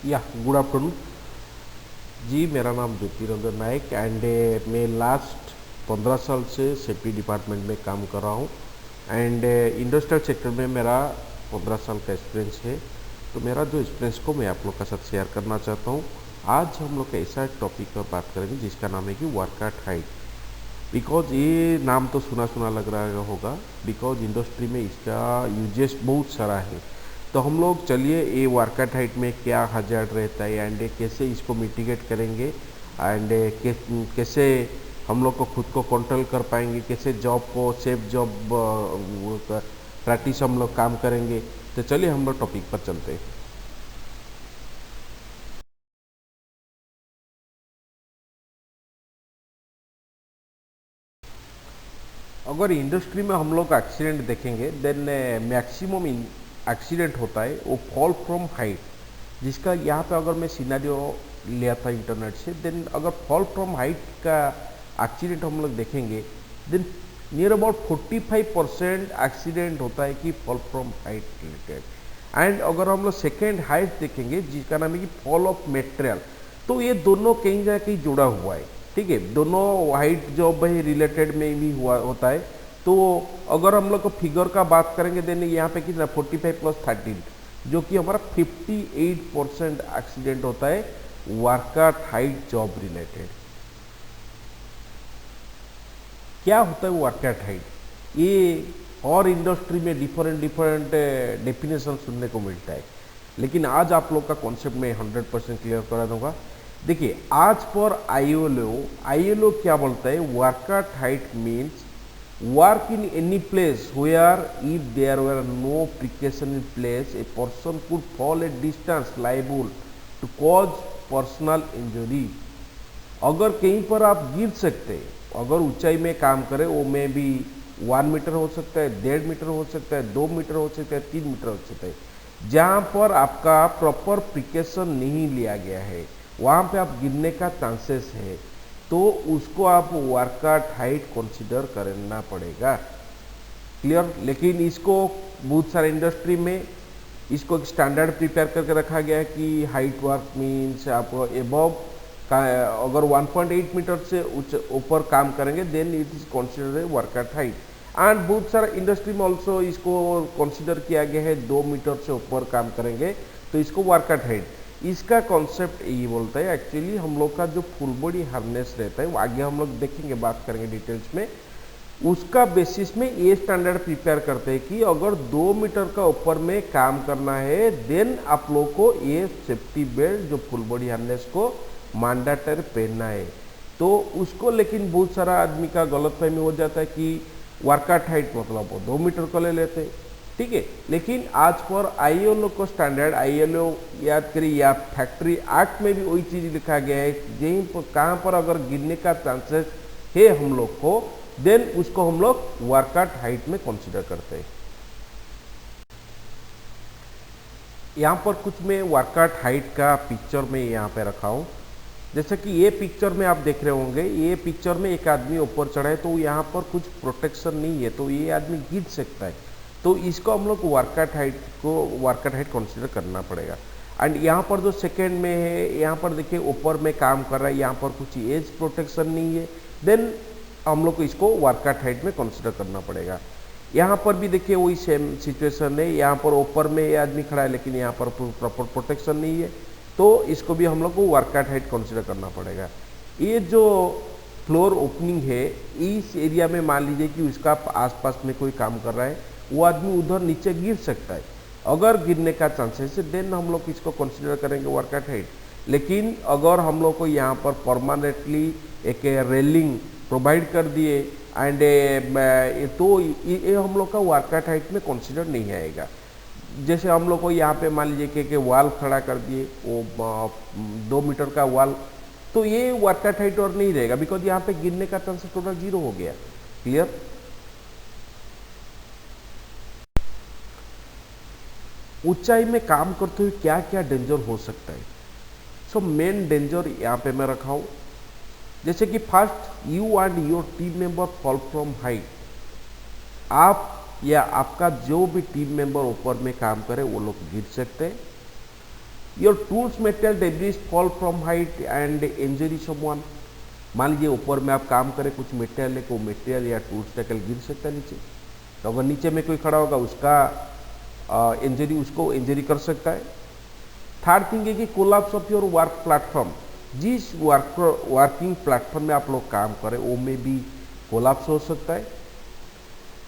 या good afternoon जी। मेरा नाम ज्योति रंजन नायक एंड मैं लास्ट 15 साल से सेफ्टी डिपार्टमेंट में काम कर रहा हूँ एंड इंडस्ट्रियल सेक्टर में मेरा 15 साल का एक्सपीरियंस है। तो मेरा जो एक्सपीरियंस को मैं आप लोग का साथ शेयर करना चाहता हूँ। आज हम लोग ऐसा टॉपिक पर बात करेंगे जिसका नाम है कि वर्क एट हाइट। बिकॉज ये नाम तो सुना सुना लग रहा होगा, बिकॉज इंडस्ट्री में इसका यूजेस बहुत सारा है। तो हम लोग चलिए ये वर्क एट हाइट में क्या हजार्ड रहता है एंड कैसे इसको मिटिगेट करेंगे एंड कैसे हम लोग को खुद को कंट्रोल कर पाएंगे, कैसे जॉब को सेफ जॉब प्रैक्टिस हम लोग काम करेंगे। तो चलिए हम लोग टॉपिक पर चलते हैं। अगर इंडस्ट्री में हम लोग एक्सीडेंट देखेंगे देन मैक्सिमम एक्सीडेंट होता है वो फॉल फ्रॉम हाइट, जिसका यहाँ पे अगर मैं सिनेरियो लिया था इंटरनेट से, देन अगर फॉल फ्रॉम हाइट का एक्सीडेंट हम लोग देखेंगे देन नियर अबाउट 45% एक्सीडेंट होता है कि fall from height related. And अगर हम लोग सेकेंड हाइट देखेंगे जिसका नाम है कि फॉल ऑफ मटेरियल, तो ये दोनों कहीं ना कहीं जुड़ा हुआ है। ठीक है, दोनों हाइट जो भाई रिलेटेड में भी हुआ होता है। तो अगर हम लोग को फिगर का बात करेंगे देन यहाँ पे कितना 45 प्लस 13, जो कि हमारा 58% एक्सीडेंट होता है work at height job related. क्या होता है वर्क एट हाइट, ये और इंडस्ट्री में डिफरेंट डिफरेंट डेफिनेशन सुनने को मिलता है, लेकिन आज आप लोग का कॉन्सेप्ट में 100% क्लियर करा दूंगा। देखिए, आज पर आईएलओ क्या बोलता है, work at height means work in any place where if there were no precaution in place a person could fall a distance liable to cause personal injury. अगर कहीं पर आप गिर सकते हैं, अगर ऊंचाई में काम करें, वो में भी 1 मीटर हो सकता है, 1.5 मीटर हो सकता है, 2 मीटर हो सकता है, 3 मीटर हो सकता है, जहाँ पर आपका प्रॉपर प्रिकॉशन नहीं लिया गया है वहाँ पे आप गिरने का चांसेस है, तो उसको आप वर्क एट हाइट कंसीडर करना पड़ेगा। क्लियर। लेकिन इसको बहुत सारे इंडस्ट्री में इसको एक स्टैंडर्ड प्रिपेयर करके रखा गया है कि हाइट वर्क मीन्स आप एबव का अगर 1.8 मीटर से ऊपर काम करेंगे then it is considered work at height. And बहुत सारा इंडस्ट्री में ऑल्सो इसको कंसिडर किया गया है 2 मीटर से ऊपर काम करेंगे तो इसको वर्क एट हाइट। इसका कॉन्सेप्ट यही बोलता है, एक्चुअली हम लोग का जो फुल बॉडी हार्नेस रहता है वो आगे हम लोग देखेंगे, बात करेंगे डिटेल्स में। उसका बेसिस में ये स्टैंडर्ड प्रिपेयर करते हैं कि अगर 2 मीटर का ऊपर में काम करना है देन आप लोग को ये सेफ्टी बेल्ट जो फुल बॉडी हार्नेस को मैंडेटरी पहनना है। तो उसको लेकिन बहुत सारा आदमी का गलतफहमी हो जाता है कि वर्क एट हाइट मतलब वो 2 मीटर को ले लेते हैं। ठीक है, लेकिन आज पर आईएलओ को स्टैंडर्ड, आईएलओ याद करिए या फैक्ट्री एक्ट में भी वही चीज़ लिखा गया है, यहीं पर कहाँ पर अगर गिरने का चांसेस है हम लोग को देन उसको हम लोग वर्क एट हाइट में कंसीडर करते हैं। यहाँ पर कुछ मैं वर्क एट हाइट का पिक्चर में यहाँ पे रखा हूँ। जैसे कि ये पिक्चर में आप देख रहे होंगे, ये पिक्चर में एक आदमी ऊपर चढ़ा है तो यहाँ पर कुछ प्रोटेक्शन नहीं है, तो ये आदमी गिर सकता है। तो इसको हम लोग वर्क एट हाइट कंसीडर करना पड़ेगा। एंड यहाँ पर जो सेकेंड में है, यहाँ पर देखिए ऊपर में काम कर रहा है, यहाँ पर कुछ एज प्रोटेक्शन नहीं है, देन हम लोग को इसको वर्क एट हाइट में कंसीडर करना पड़ेगा। यहाँ पर भी देखिए वही सेम सिचुएशन है, यहाँ पर ऊपर में ये आदमी खड़ा है लेकिन यहाँ पर प्रॉपर प्रोटेक्शन नहीं है, तो इसको भी हम लोग को वर्क एट हाइट कंसीडर करना पड़ेगा। ये जो फ्लोर ओपनिंग है इस एरिया में मान लीजिए कि उसका आसपास में कोई काम कर रहा है, वो आदमी उधर नीचे गिर सकता है। अगर गिरने का चांसेस है देन हम लोग इसको कंसीडर करेंगे वर्क एट हाइट। लेकिन अगर हम लोग को यहाँ पर परमानेंटली एक रेलिंग प्रोवाइड कर दिए एंड तो ये हम लोग का वर्क एट हाइट में कंसीडर नहीं आएगा। जैसे हम लोग को यहाँ पे मान लीजिए कि वाल खड़ा कर दिए, वो 2 मीटर का वाल, तो ये वर्क एट हाइट और नहीं रहेगा, बिकॉज यहाँ पे गिरने का चांसेस टोटल 0 हो गया। क्लियर। ऊंचाई में काम करते हुए क्या क्या डेंजर हो सकता है। सो मेन डेंजर यहाँ पे मैं रखा हूँ। जैसे कि first, you and your team member fall from height. आप या आपका जो भी टीम मेंबर ऊपर में काम करे वो लोग गिर सकते हैं। Your tools material debris fall from height and injury someone. मान लीजिए ऊपर में आप काम करें, कुछ मटेरियल है, को मटेरियल या टूल्स टेकल गिर सकता है नीचे, तो अगर नीचे में कोई खड़ा होगा उसका उसको इंजरी कर सकता है। थर्ड थिंग है कि collapse of your work platform. जिस वर्किंग प्लेटफॉर्म में आप लोग काम करें वो में भी कोलैप्स हो सकता है।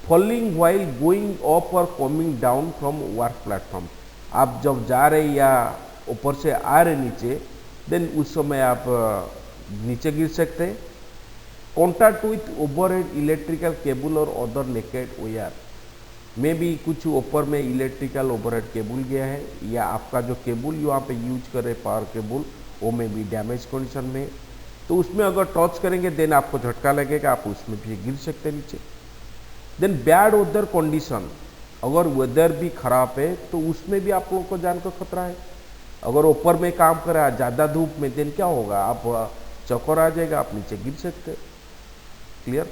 फॉलिंग व्हाइल गोइंग अप और coming down from work platform. आप जब जा रहे या ऊपर से आ रहे नीचे, देन उस समय आप नीचे गिर सकते हैं। Contact with overhead electrical cable और अदर नेकेड वायर में भी कुछ ऊपर में इलेक्ट्रिकल ओवरहेड केबल गया है, या आपका जो केबल यहाँ पे यूज कर रहे पावर केबल वो में भी डैमेज कंडीशन में, तो उसमें अगर टच करेंगे देन आपको झटका लगेगा, आप उसमें भी गिर सकते हैं नीचे। देन बैड वेदर कंडीशन, अगर वेदर भी खराब है तो उसमें भी आप लोगों को जान का खतरा है। अगर ऊपर में काम कर रहा है ज़्यादा धूप में, देन क्या होगा, आप चक्कर आ जाएगा, आप नीचे गिर सकते हैं। क्लियर?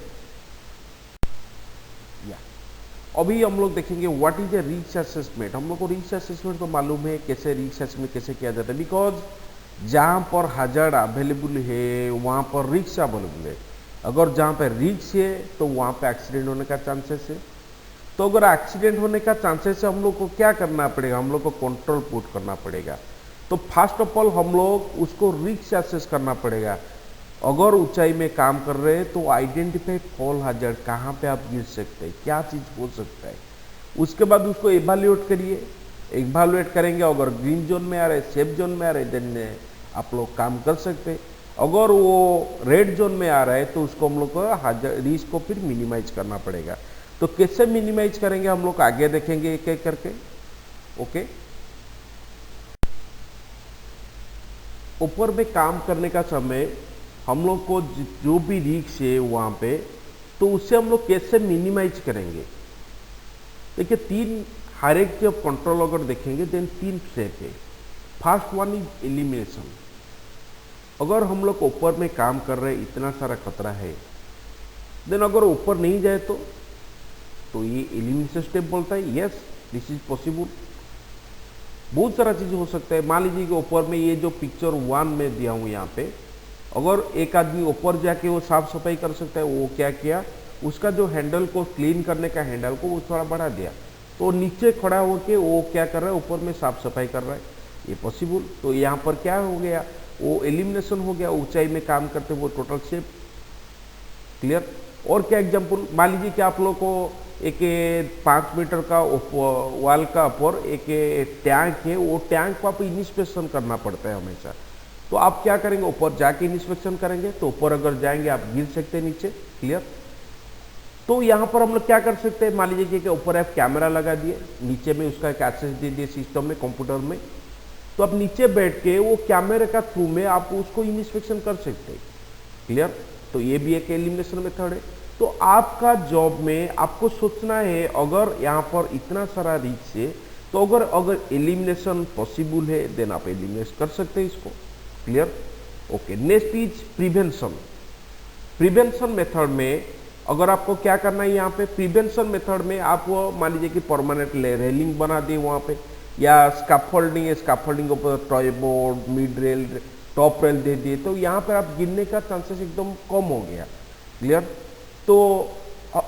या अभी हम लोग देखेंगे what is a risk assessment. हम लोग को रिस्क असेसमेंट तो मालूम है कैसे रिस्क असेसमेंट कैसे किया जाता है, बिकॉज जहाँ पर hazard अवेलेबल है वहाँ पर रिस्क अवेलेबल है। अगर जहाँ पर रिस्क है तो वहाँ पे एक्सीडेंट होने का चांसेस है। तो अगर एक्सीडेंट होने का चांसेस है, हम लोग को क्या करना पड़ेगा, हम लोग को कंट्रोल पुट करना पड़ेगा। तो फर्स्ट ऑफ ऑल हम लोग उसको रिस्क असेस करना पड़ेगा। अगर ऊंचाई में काम कर रहे हैं तो आइडेंटिफाई फॉल hazard, कहाँ पे आप गिर सकते हैं, क्या चीज़ हो सकता है। उसके बाद उसको इवेल्युएट करिए। इवेल्युएट करेंगे, अगर ग्रीन जोन में आ रहे, सेफ जोन में आ रहे, देन आप लोग काम कर सकते हैं। अगर वो रेड जोन में आ रहा है तो उसको हम लोग को रिस्क को फिर मिनिमाइज करना पड़ेगा। तो कैसे मिनिमाइज करेंगे हम लोग आगे देखेंगे एक एक करके। ओके, ऊपर में काम करने का समय हम लोग को जो भी रिस्क है वहाँ पे, तो उससे हम लोग कैसे मिनिमाइज करेंगे। देखिए तीन हायरार्की ऑफ कंट्रोल अगर देखेंगे देन तीन स्टेप है। First one is elimination. अगर हम लोग ऊपर में काम कर रहे हैं, इतना सारा खतरा है, देन अगर ऊपर नहीं जाए तो ये एलिमिनेशन स्टेप बोलता है यस दिस इज पॉसिबल। बहुत सारा चीज हो सकता है। मान लीजिए कि ऊपर में ये जो पिक्चर 1 में दिया हूँ यहाँ पे, अगर एक आदमी ऊपर जाके वो साफ सफाई कर सकता है, वो क्या किया, उसका जो हैंडल को क्लीन करने का हैंडल को वो थोड़ा बढ़ा दिया, तो नीचे खड़ा होके वो क्या कर रहा है, ऊपर में साफ सफाई कर रहा है, ये पॉसिबल। तो यहाँ पर क्या हो गया, वो एलिमिनेशन हो गया, ऊंचाई में काम करते वो टोटल शेप। क्लियर? और क्या एग्जाम्पल, मान लीजिए कि आप लोग को एक 5 मीटर का वाल का ऊपर एक टैंक है, वो टैंक को आप इंस्पेक्शन करना पड़ता है हमेशा। तो आप क्या करेंगे, ऊपर जाके इंस्पेक्शन करेंगे, तो ऊपर अगर जाएंगे आप गिर सकते हैं नीचे। क्लियर? तो यहाँ पर हम लोग क्या कर सकते हैं, मान लीजिए कि ऊपर आप कैमरा लगा दिए, नीचे में उसका एक एक्सेस दे दिए सिस्टम में, कंप्यूटर में, तो आप नीचे बैठ के वो कैमरे का थ्रू में आप उसको इंस्पेक्शन कर सकते हैं। क्लियर? तो ये भी एक एलिमिनेशन मेथड है। तो आपका जॉब में आपको सोचना है, अगर यहाँ पर इतना सारा रिस्क है, तो अगर एलिमिनेशन पॉसिबल है देन आप एलिमिनेट कर सकते हैं इसको। Clear? Okay, next is prevention. Prevention method में अगर आपको क्या करना है, यहाँ पे प्रिवेंशन मेथड में आप मान लीजिए कि परमानेंट रेलिंग बना दिए वहाँ पे, या स्कैफोल्डिंग है, स्कैफोल्डिंग के ऊपर ट्राइबोर्ड, मिड रेल, टॉप रेल दे दिए, तो यहाँ पर आप गिरने का चांसेस एकदम कम हो गया। क्लियर? तो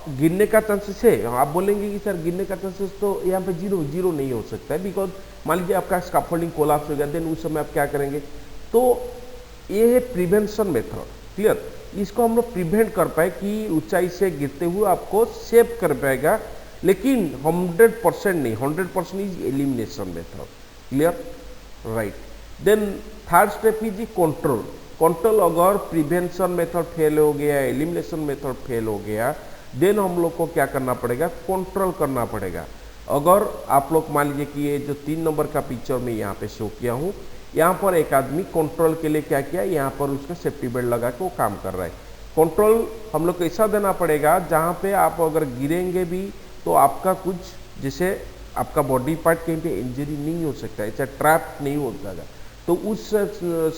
गिरने का चांसेस है, आप बोलेंगे कि सर गिरने का चांसेस तो यहाँ पे जीरो नहीं हो सकता है, बिकॉज मान लीजिए आपका स्कैफोल्डिंग कोलैप्स हो गया, देन उस समय आप क्या करेंगे। तो ये है प्रिवेंशन मेथड। क्लियर? इसको हम लोग प्रिवेंट कर पाए कि ऊंचाई से गिरते हुए आपको सेव कर पाएगा, लेकिन 100% नहीं, 100% is elimination method. Clear? Right. Then third step is control. Control, अगर प्रिवेंशन मेथड फेल हो गया, एलिमिनेशन मेथड फेल हो गया, देन हम लोग को क्या करना पड़ेगा, कंट्रोल करना पड़ेगा। अगर आप लोग मान लीजिए कि ये जो 3 नंबर का पिक्चर में यहाँ पे शो किया हूँ, यहाँ पर एक आदमी कंट्रोल के लिए क्या किया, यहाँ पर उसका सेफ्टी बेल्ट लगा के वो काम कर रहा है। कंट्रोल हम लोग को ऐसा देना पड़ेगा जहाँ पे आप अगर गिरेंगे भी तो आपका कुछ, जैसे आपका बॉडी पार्ट कहीं पे इंजरी नहीं हो सकता है, चाहे ट्रैप नहीं हो जाएगा। तो उस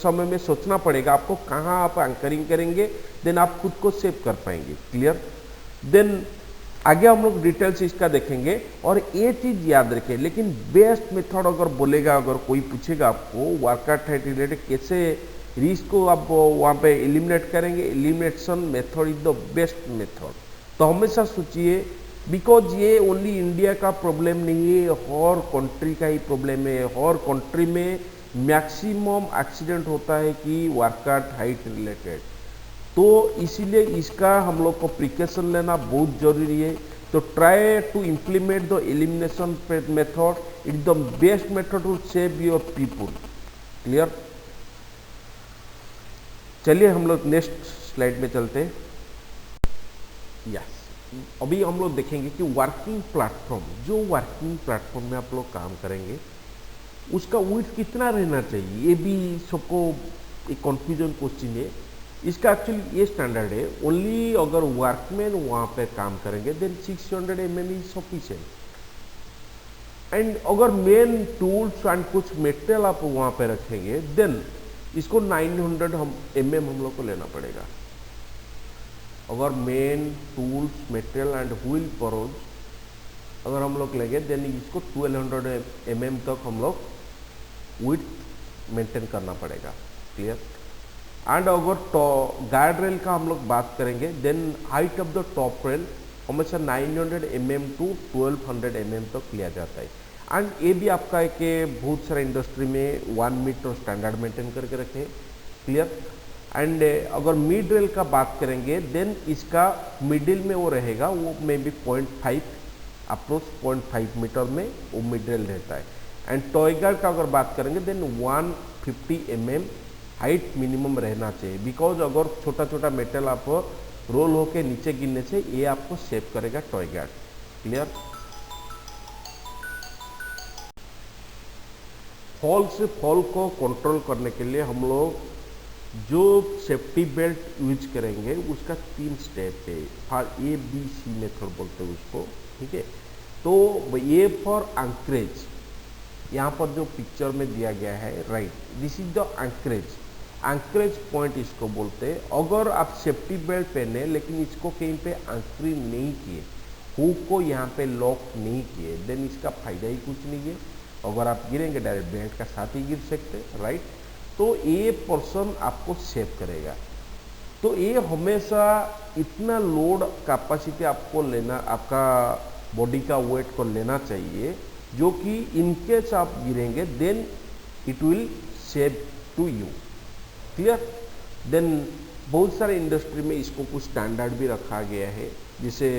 समय में सोचना पड़ेगा आपको कहाँ आप एंकरिंग करेंगे, देन आप खुद को सेव कर पाएंगे। क्लियर? देन आगे हम लोग डिटेल्स इसका देखेंगे। और ये चीज याद रखें, लेकिन बेस्ट मेथड अगर बोलेगा, अगर कोई पूछेगा आपको वर्कआउट हाइट रिलेटेड कैसे रिस्क को आप वहाँ पे एलिमिनेट करेंगे, elimination method is the best method. तो हमेशा सोचिए, बिकॉज ये ओनली इंडिया का प्रॉब्लम नहीं है, हर कंट्री का ही प्रॉब्लम है। हर कंट्री में मैक्सिमम एक्सीडेंट होता है कि वर्कआउट हाइट रिलेटेड। तो इसीलिए इसका हम लोग को प्रिकॉशन लेना बहुत जरूरी है। तो try to implement the elimination method, it is the best method to save your people. Clear? चलिए हम लोग नेक्स्ट स्लाइड में चलते हैं। यस, अभी हम लोग देखेंगे कि वर्किंग प्लेटफॉर्म, जो वर्किंग प्लेटफॉर्म में आप लोग काम करेंगे उसका विड्थ कितना रहना चाहिए, ये भी सबको एक कन्फ्यूजन क्वेश्चन है। इसका एक्चुअली ये स्टैंडर्ड है, ओनली अगर वर्कमैन वहाँ पे काम करेंगे then 600 mm is sufficient. And अगर मेन टूल्स एंड कुछ मेटेरियल आप वहाँ पे रखेंगे देन इसको 900 हम लोग को लेना पड़ेगा। अगर main tools material and wheelbarrows अगर हम लोग लेंगे देन इसको 1200 mm तक हम लोग विड्थ मेंटेन करना पड़ेगा। क्लियर? एंड अगर गार्ड रेल का हम लोग बात करेंगे then height of the top rail हमेशा 900 mm टू 1200 mm तक लिया जाता है। एंड ये भी आपका है कि बहुत सारे इंडस्ट्री में 1 मीटर स्टैंडर्ड मेंटेन करके रखे। क्लियर? एंड अगर मिड रेल का बात करेंगे देन इसका मिडिल में वो रहेगा, वो मे बी 0.5 अप्रोच 0.5 मीटर में वो मिड रेल रहता है। एंड टॉयगर का अगर बात करेंगे देन 150 mm हाइट मिनिमम रहना चाहिए, बिकॉज अगर छोटा छोटा मेटल आप रोल होके नीचे गिरने से ये आपको सेव करेगा टॉयगर। क्लियर? फॉल से फॉल को कंट्रोल करने के लिए हम लोग जो सेफ्टी बेल्ट यूज करेंगे उसका 3 स्टेप है। फॉर ABC मेथड बोलते हैं उसको। ठीक है? तो ये फॉर एंकरेज, यहाँ पर जो पिक्चर में दिया गया है, right, this is the anchorage. Anchorage point इसको बोलते हैं। अगर आप सेफ्टी बेल्ट पहने लेकिन इसको कहीं पे एंकरिंग नहीं किए, हुक को यहाँ पे लॉक नहीं किए, देन इसका फायदा ही कुछ नहीं है। अगर आप गिरेंगे डायरेक्ट बेल्ट का साथ ही गिर सकते, राइट। तो ये पर्सन आपको सेव करेगा। तो ये हमेशा इतना लोड कैपेसिटी आपको लेना, आपका बॉडी का वेट को लेना चाहिए जो कि इनकेस आप गिरेंगे then it will save to you. Clear? Then बहुत सारे इंडस्ट्री में इसको कुछ स्टैंडर्ड भी रखा गया है, जिसे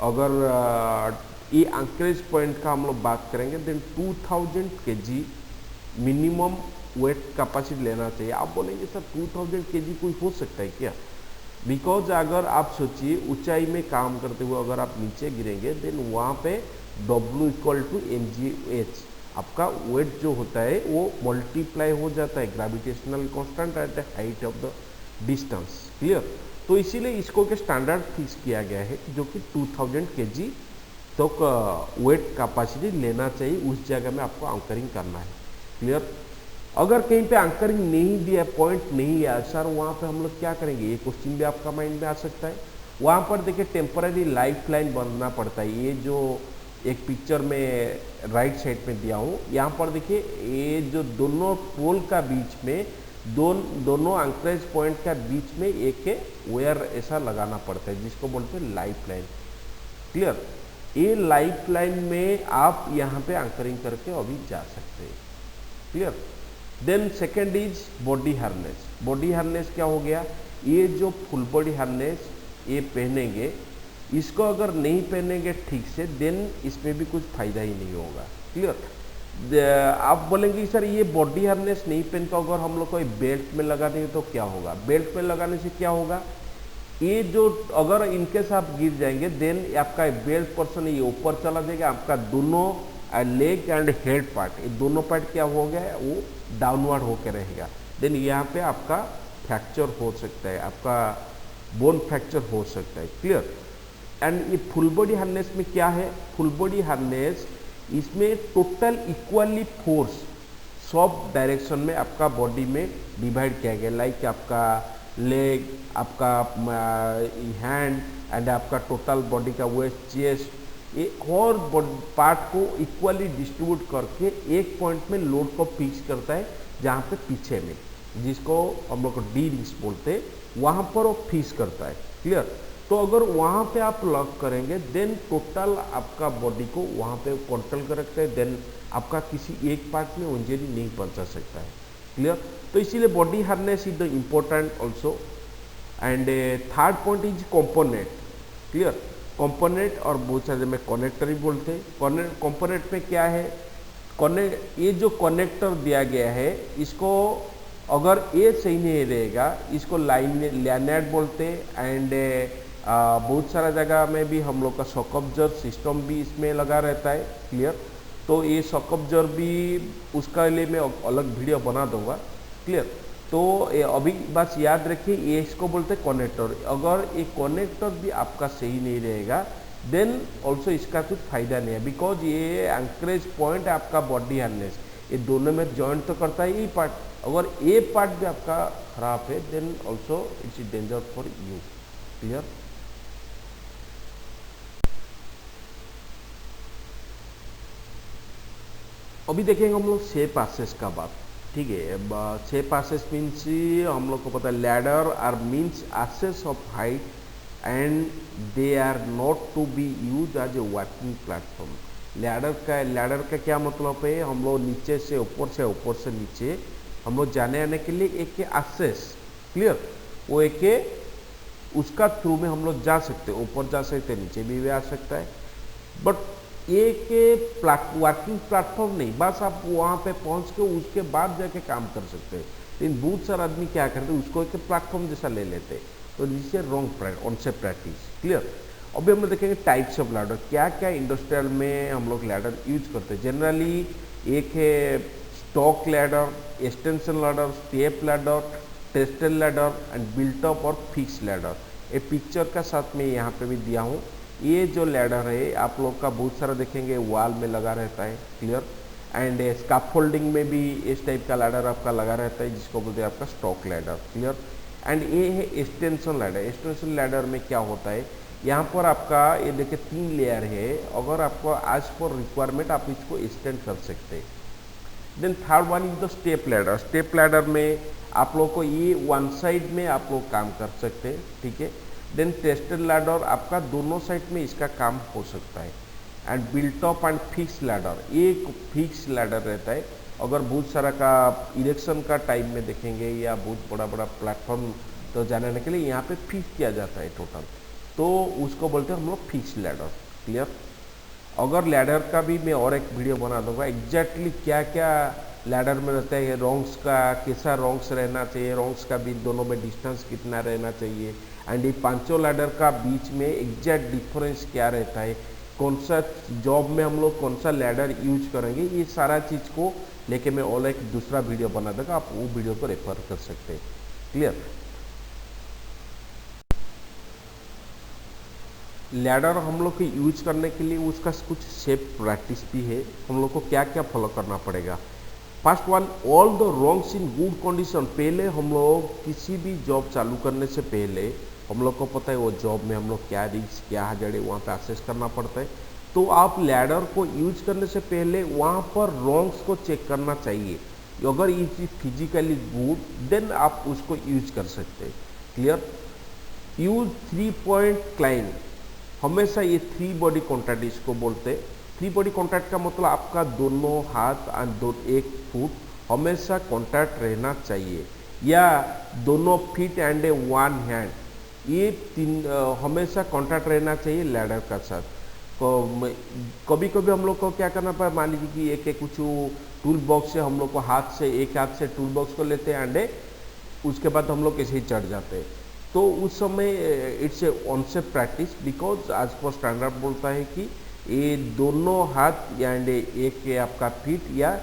अगर ये एंकरेज पॉइंट का हम लोग बात करेंगे then 2000 kg minimum weight capacity लेना चाहिए। आप बोलेंगे सर 2000 kg कोई हो सकता है क्या? बिकॉज अगर आप सोचिए ऊंचाई में काम करते हुए अगर आप नीचे गिरेंगे देन वहाँ पे W = mgh आपका वेट जो होता है वो मल्टीप्लाई हो जाता है gravitational constant at the height of the distance. Clear? तो इसीलिए इसको के स्टैंडर्ड फिक्स किया गया है जो कि 2000 kg तो वेट कैपेसिटी लेना चाहिए, उस जगह में आपको एंकरिंग करना है। क्लियर? अगर कहीं पे एंकरिंग नहीं दिया, पॉइंट नहीं है सर, वहाँ पे हम लोग क्या करेंगे, ये क्वेश्चन भी आपका माइंड में आ सकता है। वहाँ पर देखिए टेम्पररी लाइफ लाइन बनना पड़ता है। ये जो एक पिक्चर में राइट साइड में दिया हूँ, यहाँ पर देखिए ये जो दोनों पोल का बीच में दोनों एंकरेज पॉइंट का बीच में एक वायर ऐसा लगाना पड़ता है जिसको बोलते हैं लाइफ लाइन। क्लियर? ये लाइफ लाइन में आप यहाँ पे एंकरिंग करके अभी जा सकते हैं। Clear? Then second is body harness. Body harness क्या हो गया, ये जो फुल बॉडी हार्नेस ये पहनेंगे, इसको अगर नहीं पहनेंगे ठीक से देन इसमें भी कुछ फायदा ही नहीं होगा। क्लियर? आप बोलेंगे सर ये बॉडी हार्नेस नहीं पहन कर अगर हम लोग को बेल्ट में लगा देंगे तो क्या होगा? बेल्ट में लगाने से क्या होगा, ये जो अगर इनकेस आप गिर जाएंगे देन आपका बेल्ट पर्सन ये ऊपर चला जाएगा, आपका दोनों लेग एंड हेड पार्ट, ये दोनों पार्ट क्या हो गया है, वो डाउनवर्ड होकर रहेगा। देन यहाँ पे आपका फ्रैक्चर हो सकता है, आपका बोन फ्रैक्चर हो सकता है। क्लियर? एंड ये फुल बॉडी हार्नेस में क्या है, फुल बॉडी हार्नेस इसमें total equally force sub direction में आपका बॉडी में डिवाइड किया गया, लाइक आपका लेग, आपका हैंड एंड आपका टोटल बॉडी का वेस्ट, चेस्ट, ये और पार्ट को इक्वली डिस्ट्रीब्यूट करके एक पॉइंट में लोड को फिक्स करता है, जहाँ पे पीछे में, जिसको हम लोग डी रिंग्स बोलते हैं, वहाँ पर वो फिक्स करता है। क्लियर? तो अगर वहाँ पे आप लॉक करेंगे देन टोटल आपका बॉडी को वहाँ पे कंट्रोल कर रखते हैं, देन आपका किसी एक पार्ट में इंजरी नहीं पहुँचा सकता है। क्लियर? तो इसीलिए body harness is the important also. And third point is component. Clear? Component और बहुत सारे में कनेक्टर ही बोलते हैं। कंपोनेंट में क्या है, ये जो कनेक्टर दिया गया है, इसको अगर ये सही नहीं रहेगा, इसको लैनेट बोलते हैं। एंड बहुत सारा जगह में भी हम लोग का शॉक ऑब्जर्वर सिस्टम भी इसमें लगा रहता है। क्लियर? तो ये शॉक ऑब्जर्वर भी उसका लिए मैं अलग वीडियो बना दूंगा। क्लियर? तो ये अभी बस याद रखिए, ये इसको बोलते हैं कनेक्टर। अगर ये कनेक्टर भी आपका सही नहीं रहेगा देन ऑल्सो इसका कुछ फायदा नहीं है, बिकॉज ये एंकरेज पॉइंट है आपका बॉडी हार्नेस, ये दोनों में जॉइंट तो करता है ये पार्ट। अगर ये पार्ट भी आपका खराब है then also it's danger for you. Clear? अभी देखेंगे हम लोग शेप आसेस का बात। ठीक है, शेप आसेस मीन्स हम लोग को पता है ladder are means access of height and they are not to be use as a working platform. Ladder का क्या मतलब है, हम लोग नीचे से ऊपर से नीचे हम लोग जाने आने के लिए एक आसेस। क्लियर? वो एक उसका थ्रू में हम लोग जा सकते, ऊपर जा सकते, नीचे भी आ सकता है, बट एक वर्किंग प्लेटफॉर्म नहीं, बस आप वहाँ पे पहुँच के उसके बाद जाके काम कर सकते हैं। लेकिन बहुत सारे आदमी क्या करते हैं, उसको एक प्लेटफॉर्म जैसा ले लेते हैं, तो this is wrong concept practice. Clear? अभी हम लोग देखेंगे टाइप्स ऑफ लैडर, क्या क्या इंडस्ट्रियल में हम लोग लैडर यूज करते हैं। जनरली एक है stock ladder, extension ladder, step ladder, tested ladder and built up और फिक्स लैडर। ये पिक्चर का साथ में यहाँ पे भी दिया हूँ। ये जो लैडर है आप लोग का बहुत सारा देखेंगे वॉल में लगा रहता है। क्लियर? एंड स्कैफोल्डिंग में भी इस टाइप का लैडर आपका लगा रहता है, जिसको बोलते हैं आपका स्टॉक लैडर। क्लियर? एंड ये है एक्सटेंशन लैडर। एक्सटेंशन लैडर में क्या होता है, यहाँ पर आपका ये देखिए 3 लेयर है, अगर आपको आज पर रिक्वायरमेंट आप इसको एक्सटेंड कर सकते हैं। Then third one is the step ladder. Step ladder में आप लोग को ये वन साइड में आप लोग काम कर सकते हैं। ठीक है? देन टेस्टेड लैडर आपका दोनों साइड में इसका काम हो सकता है। And built up and fix ladder, एक फिक्स लैडर रहता है। अगर बहुत सारा का इलेक्शन का टाइम में देखेंगे या बहुत बड़ा बड़ा प्लेटफॉर्म तो जाने के लिए यहाँ पे फिक्स किया जाता है टोटल, तो उसको बोलते हैं हम लोग फिक्स लैडर। क्लियर? अगर लैडर का भी मैं और एक वीडियो बना दूंगा एग्जैक्टली क्या क्या लैडर में रहता है, रॉन्ग्स का कैसा रॉन्ग्स रहना चाहिए, रॉन्ग्स का बीच दोनों में डिस्टेंस कितना रहना चाहिए, एंड ये पांचों लैडर का बीच में एग्जैक्ट डिफरेंस क्या रहता है, कौन सा जॉब में हम लोग कौन सा लैडर यूज करेंगे, ये सारा चीज़ को लेके मैं और एक दूसरा वीडियो बना दूंगा, आप वो वीडियो को रेफर कर सकते हैं। क्लियर? लैडर हम लोग को यूज करने के लिए उसका कुछ शेप प्रैक्टिस भी है, हम लोग को क्या क्या फॉलो करना पड़ेगा। First one, all the wrongs in good condition. पहले हम लोग किसी भी जॉब चालू करने से पहले हम लोग को पता है वो जॉब में हम लोग क्या रिस्क क्या हजड़े वहाँ पे असेस करना पड़ता है, तो आप लैडर को यूज करने से पहले वहाँ पर रॉन्ग्स को चेक करना चाहिए। अगर ये चीज़ फिजिकली गुड देन आप उसको यूज कर सकते हैं। क्लियर? Use 3 point climb. हमेशा ये 3 बॉडी कॉन्टैक्ट इसको बोलते हैं। 3 बॉडी कॉन्टैक्ट का मतलब आपका दोनों हाथ एंड एक फुट हमेशा कॉन्टैक्ट रहना चाहिए, या दोनों फीट एंड 1 हैंड, ये 3 हमेशा कॉन्टैक्ट रहना चाहिए लैडर का साथ। तो कभी कभी हम लोग को क्या करना पड़ा, मान लीजिए कि एक कुछ टूल बॉक्स से हम लोग को एक हाथ से टूल बॉक्स को लेते हैं एंड उसके बाद हम लोग ऐसे ही चढ़ जाते हैं, तो उस समय it's a onset practice, because आज पर स्टैंडर्ड बोलता है कि ये दोनों हाथ एंड एक आपका फीट या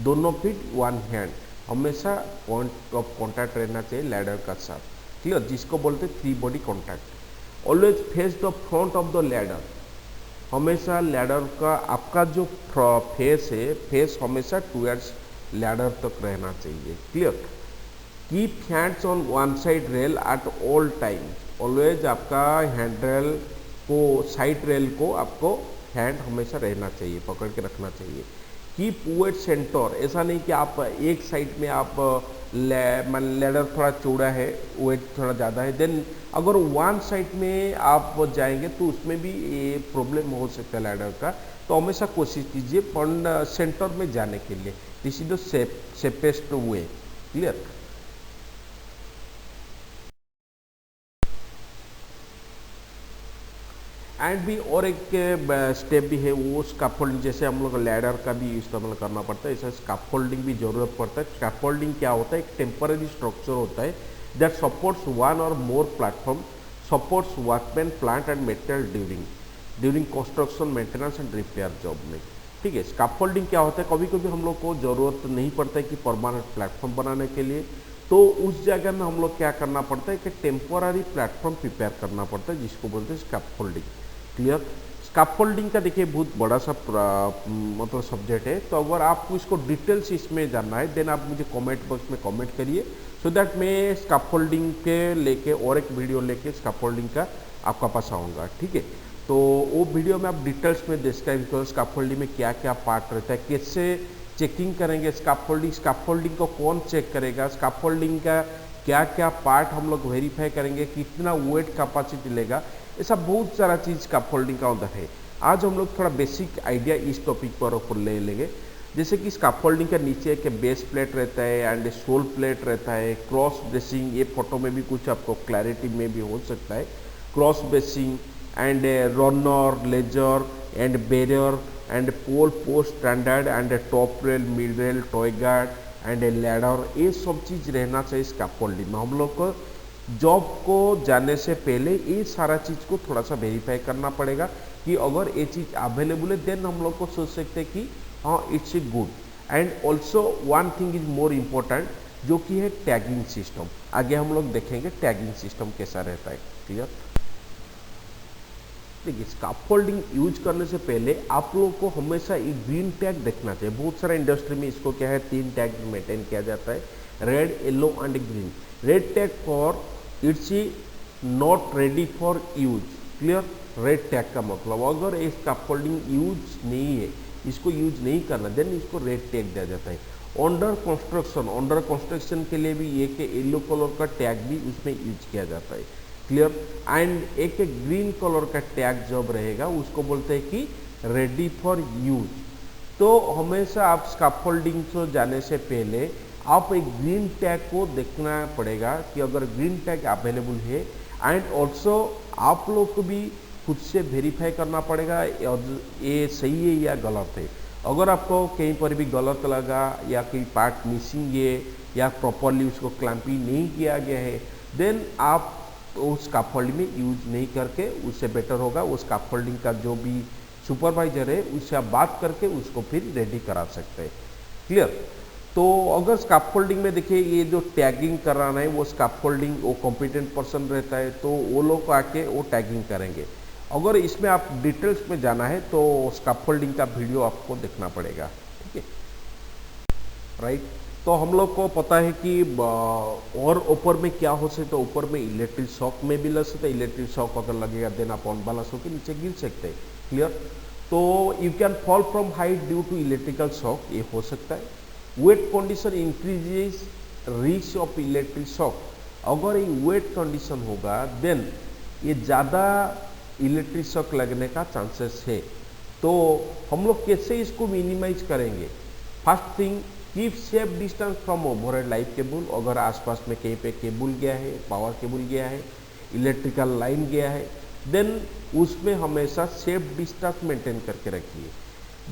दोनों फीट 1 हैंड हमेशा पॉइंट ऑफ कॉन्टैक्ट रहना चाहिए लैडर का साथ। क्लियर? जिसको बोलते 3 body contact. Always face the front of the ladder. हमेशा लैडर का आपका जो फेस है, फेस हमेशा टुवर्ड्स लैडर तक रहना चाहिए। Clear? Keep hands on one side rail at all time. Always आपका हैंडरेल को, साइड रेल को आपको हैंड हमेशा रहना चाहिए, पकड़ के रखना चाहिए। कीप वेट सेंटर, ऐसा नहीं कि आप एक साइड में आप लैडर थोड़ा चौड़ा है, वेट थोड़ा ज़्यादा है, देन अगर वन साइड में आप जाएंगे तो उसमें भी ये प्रॉब्लम हो सकता है लैडर का। तो हमेशा कोशिश कीजिए सेंटर में जाने के लिए। This is the safest way. Clear. And भी और एक स्टेप भी है, वो स्कैफोल्डिंग। जैसे हम लोग लैडर का भी इस्तेमाल करना पड़ता है, ऐसा स्कैफोल्डिंग भी जरूरत पड़ता है। स्कैफोल्डिंग क्या होता है? एक टेम्पररी स्ट्रक्चर होता है दैट सपोर्ट्स वन और मोर platform, supports workman, plant and material during construction, maintenance and repair job में। ठीक है। स्कैफोल्डिंग क्या होता है? कभी कभी हम लोग को ज़रूरत नहीं पड़ता है कि परमानेंट प्लेटफॉर्म बनाने के लिए, तो उस जगह में हम लोग क्या करना पड़ता है कि टेम्पोररी प्लेटफॉर्म प्रिपेयर करना पड़ता है, जिसको बोलते हैं स्कैफोल्डिंग। क्लियर। स्कैफोल्डिंग का देखिए बहुत बड़ा सा मतलब सब्जेक्ट है, तो अगर आपको इसको डिटेल्स इसमें जानना है देन आप मुझे कमेंट बॉक्स में कमेंट करिए, सो दैट मैं स्कैफोल्डिंग के लेके और एक वीडियो लेके स्कैफोल्डिंग का आपका पास आऊँगा। ठीक है। तो वो वीडियो में आप डिटेल्स में डिस्क्राइब करो स्कैफोल्डिंग में क्या क्या पार्ट रहता है, कैसे चेकिंग करेंगे स्कैफोल्डिंग, स्कैफोल्डिंग को कौन चेक करेगा, स्कैफोल्डिंग का क्या क्या पार्ट हम लोग वेरीफाई करेंगे, कितना वेट कैपेसिटी लेगा, ऐसा बहुत सारा चीज़ स्कैफोल्डिंग का अंदर है। आज हम लोग थोड़ा बेसिक आइडिया इस टॉपिक पर ऊपर ले लेंगे। जैसे कि स्कैफोल्डिंग के नीचे एक बेस प्लेट रहता है एंड सोल प्लेट रहता है, क्रॉस ब्रेसिंग, ये फोटो में भी कुछ आपको क्लैरिटी में भी हो सकता है, cross bracing and runner, ledger and barrier and pole post standard and top rail, mid rail, toe guard and ladder, ये सब चीज़ रहना चाहिए स्कैफोल्डिंग में। हम लोग को जॉब को जाने से पहले ये सारा चीज़ को थोड़ा सा वेरीफाई करना पड़ेगा कि अगर ये चीज़ अवेलेबल है देन हम लोग को सोच सकते हैं कि हाँ it's a good. And also one thing is more important, जो कि है टैगिंग सिस्टम। आगे हम लोग देखेंगे टैगिंग सिस्टम कैसा रहता है। क्लियर। देखिए स्कैफोल्डिंग यूज करने से पहले आप लोगों को हमेशा एक ग्रीन टैग देखना चाहिए। बहुत सारा इंडस्ट्री में इसको क्या है, 3 टैग मेंटेन किया जाता है, red, yellow and green. Red tag for its not ready for use. Clear. Red tag का मतलब अगर ये स्कैफोल्डिंग यूज नहीं है, इसको यूज नहीं करना, देन इसको रेड टैग दिया जाता है। अंडर कंस्ट्रक्शन, अंडर कंस्ट्रक्शन के लिए भी एक येलो कलर का टैग भी उसमें यूज किया जाता है। क्लियर। एंड एक ग्रीन कलर का टैग जब रहेगा उसको बोलते हैं कि रेडी फॉर यूज। तो हमेशा आप स्कैफोल्डिंग को जाने से पहले आप एक ग्रीन टैग को देखना पड़ेगा कि अगर ग्रीन टैग अवेलेबल है, एंड ऑल्सो आप लोग को भी खुद से वेरीफाई करना पड़ेगा ये सही है या गलत है। अगर आपको कहीं पर भी गलत लगा या कोई पार्ट मिसिंग है या प्रॉपरली उसको क्लैंपिंग नहीं किया गया है, देन आप उस स्कैफोल्डिंग में यूज नहीं करके, उससे बेटर होगा उस स्कैफोल्डिंग का जो भी सुपरवाइजर है उससे आप बात करके उसको फिर रेडी करा सकते हैं। क्लियर। तो अगर स्कैफोल्डिंग में देखिए ये जो टैगिंग कराना है वो स्कैफोल्डिंग वो कॉम्पिटेंट पर्सन रहता है, तो वो लोग आके वो टैगिंग करेंगे। अगर इसमें आप डिटेल्स में जाना है तो स्कैफोल्डिंग का वीडियो आपको देखना पड़ेगा। ठीक है। राइट। तो हम लोग को पता है कि और ऊपर में क्या हो सकता है, ऊपर में इलेक्ट्रिक शॉक में भी लग सकता है। इलेक्ट्रिक शॉक अगर लगेगा देन आप अनबैलेंस होकर नीचे गिर सकते हैं। क्लियर। तो you can fall from height due to electrical shock, ये हो सकता है। Wet condition increases risk of electric shock, अगर ये वेट कंडीशन होगा देन ये ज़्यादा इलेक्ट्रिक शॉक लगने का चांसेस है। तो हम लोग कैसे इसको मिनिमाइज करेंगे? First thing, keep safe distance from overhead light cable. अगर आसपास में कहीं पे केबल गया है, पावर केबल गया है, इलेक्ट्रिकल लाइन गया है, देन उसमें हमेशा सेफ डिस्टेंस मेंटेन करके रखिए।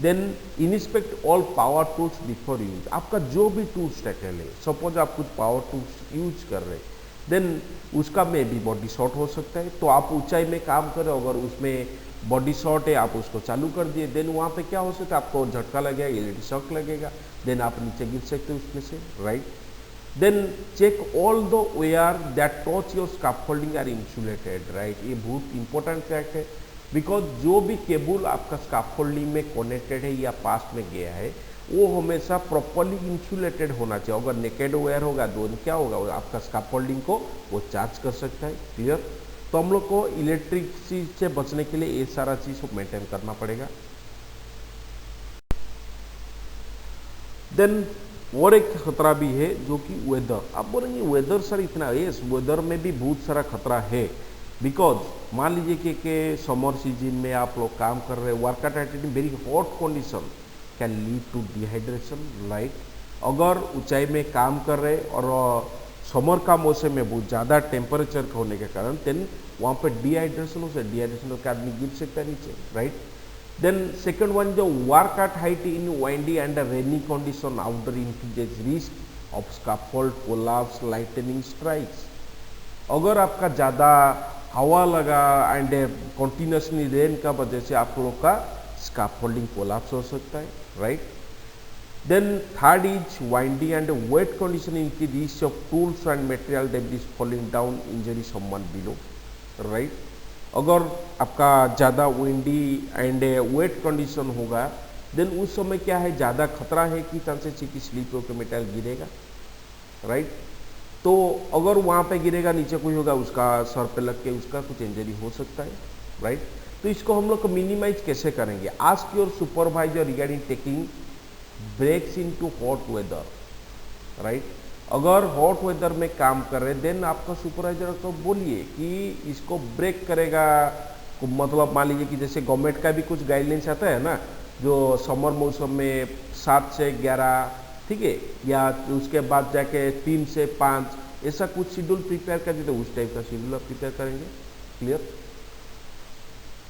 Then inspect all power tools before use. आपका जो भी टूल्स टैकल है, सपोज आप कुछ पावर टूल्स यूज कर रहे हैं, देन उसका में भी बॉडी शॉर्ट हो सकता है। तो आप ऊंचाई में काम करें, अगर उसमें बॉडी शॉर्ट है आप उसको चालू कर दिए, देन वहाँ पे क्या हो सकता है, आपको झटका लगेगा, इलेक्ट्रिक शॉक लगेगा, देन आप नीचे गिर सकते हो उसमें से। Right. Then check all the wire that touch your scaffolding are insulated. Right. ये बहुत इंपॉर्टेंट फैक्ट है, बिकॉज जो भी केबल आपका स्कैफोल्डिंग में कनेक्टेड है या पास में गया है वो हमेशा प्रॉपरली इंसुलेटेड होना चाहिए। अगर नेकेड वायर होगा तो क्या होगा, आपका स्कैफोल्डिंग को वो चार्ज कर सकता है। क्लियर। तो हम लोग को इलेक्ट्रिसिटी से बचने के लिए ये सारा चीज को मेंटेन करना पड़ेगा। देन और एक खतरा भी है जो कि वेदर। आप बोलेंगे वेदर सर इतना, यस वेदर में भी बहुत सारा खतरा है। बिकॉज मान लीजिए कि समर सीजन में आप लोग काम कर रहे हैं, work at very hot condition can lead to dehydration, right. अगर ऊंचाई में काम कर रहे और समर का मौसम में बहुत ज़्यादा टेम्परेचर होने के कारण देन वहाँ पे डिहाइड्रेशन हो सकता है, डिहाइड्रेशन होकर आदमी गिर सकता है नीचे, right. Then second one, the work at height in windy and rainy condition outdoor increases risk of scaffold collapse, lightning strikes. अगर आपका ज़्यादा हवा लगा एंड कंटिन्यूसली रेन का वजह से आप लोग का स्कैफोल्डिंग कोलैप्स हो सकता है, right. Then third is windy and wet condition increase risk of tools and material debris falling down, injury someone below, right. अगर आपका ज़्यादा विंडी एंड वेट कंडीशन होगा देन उस समय क्या है, ज़्यादा खतरा है कि चांसेस है कि स्लिप होकर मेटल गिरेगा, राइट। तो अगर वहाँ पे गिरेगा, नीचे कोई होगा, उसका सर पे लग के उसका कुछ इंजरी हो सकता है, राइट। तो इसको हम लोग को मिनिमाइज कैसे करेंगे? Ask your supervisor regarding taking breaks in to hot weather, right. अगर हॉट वेदर में काम कर रहे देन आपका सुपरवाइजर को बोलिए कि इसको ब्रेक करेगा। मतलब मान लीजिए कि जैसे गवर्नमेंट का भी कुछ गाइडलाइंस आता है ना, जो समर मौसम में 7 से 11, ठीक है, या उसके बाद जाके 3 से 5 ऐसा कुछ शेड्यूल प्रिपेयर कर देते, उस टाइप का शेड्यूल आप प्रिपेयर करेंगे। Clear.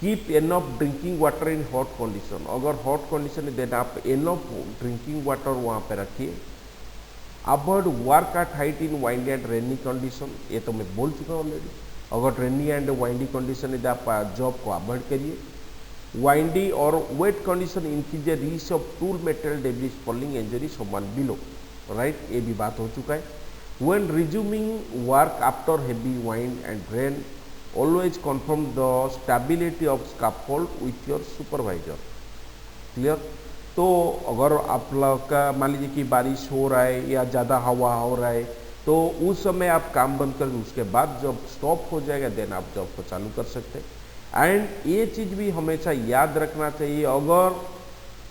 Keep enough drinking water in hot condition. अगर हॉट कंडीशन है देन आप एनफ ड्रिंकिंग वाटर वहाँ पे रखिए। Avoid work at height in windy and rainy condition, ये तो मैं बोल चुका हूँ ऑलरेडी। अगर रेनी एंड वाइंडी कंडीशन है तो आप जॉब को अवॉइड करिए। वाइंडी और wait condition increase risk of tool material debris falling, injury someone below, right. ये भी बात हो चुका है। When resuming work after heavy wind and rain always confirm the stability of scaffold with your supervisor. Clear. तो अगर आप लोग का मान लीजिए कि बारिश हो रहा है या ज़्यादा हवा हो रहा है तो उस समय आप काम बंद कर, उसके बाद जब स्टॉप हो जाएगा देन आप जॉब को चालू कर सकते हैं। एंड ये चीज़ भी हमेशा याद रखना चाहिए, अगर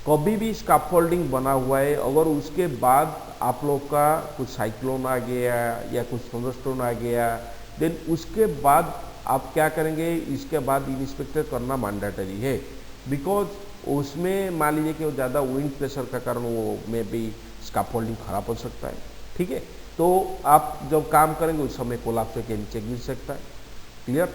कभी भी स्कैफोल्डिंग बना हुआ है, अगर उसके बाद आप लोग का कुछ साइक्लोन आ गया या कुछ थंडरस्टॉर्म आ गया देन उसके बाद आप क्या करेंगे, इसके बाद इंस्पेक्टर करना मैंडेटरी है। बिकॉज उसमें मान लीजिए कि वो ज़्यादा विंड प्रेशर का कारण वो में भी स्कैफोल्डिंग खराब हो सकता है, ठीक है। तो आप जब काम करेंगे उस समय कोलैप्स के नीचे गिर सकता है। Clear.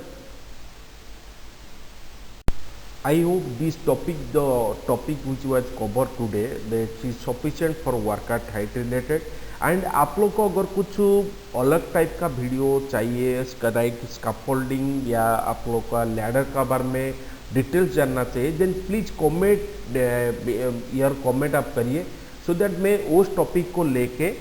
I hope this topic which was cover today that is sufficient for work at height related. And आप लोग को अगर कुछ अलग टाइप का वीडियो चाहिए स्कैफोल्डिंग या आप लोग का लैडर का बारे में डिटेल्स जानना चाहिए देन प्लीज़ कमेंट आप करिए, सो दैट मैं उस टॉपिक को लेके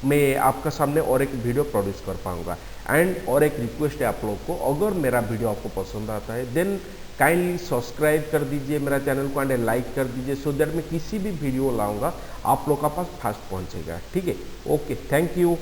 मैं आपका सामने और एक वीडियो प्रोड्यूस कर पाऊँगा। एंड और एक रिक्वेस्ट है आप लोग को, अगर मेरा वीडियो आपको पसंद आता है देन काइंडली सब्सक्राइब कर दीजिए मेरा चैनल को एंड लाइक कर दीजिए, सो दैट मैं किसी भी वीडियो लाऊंगा आप लोग का पास फास्ट पहुंचेगा, ठीक है। Okay, thank you.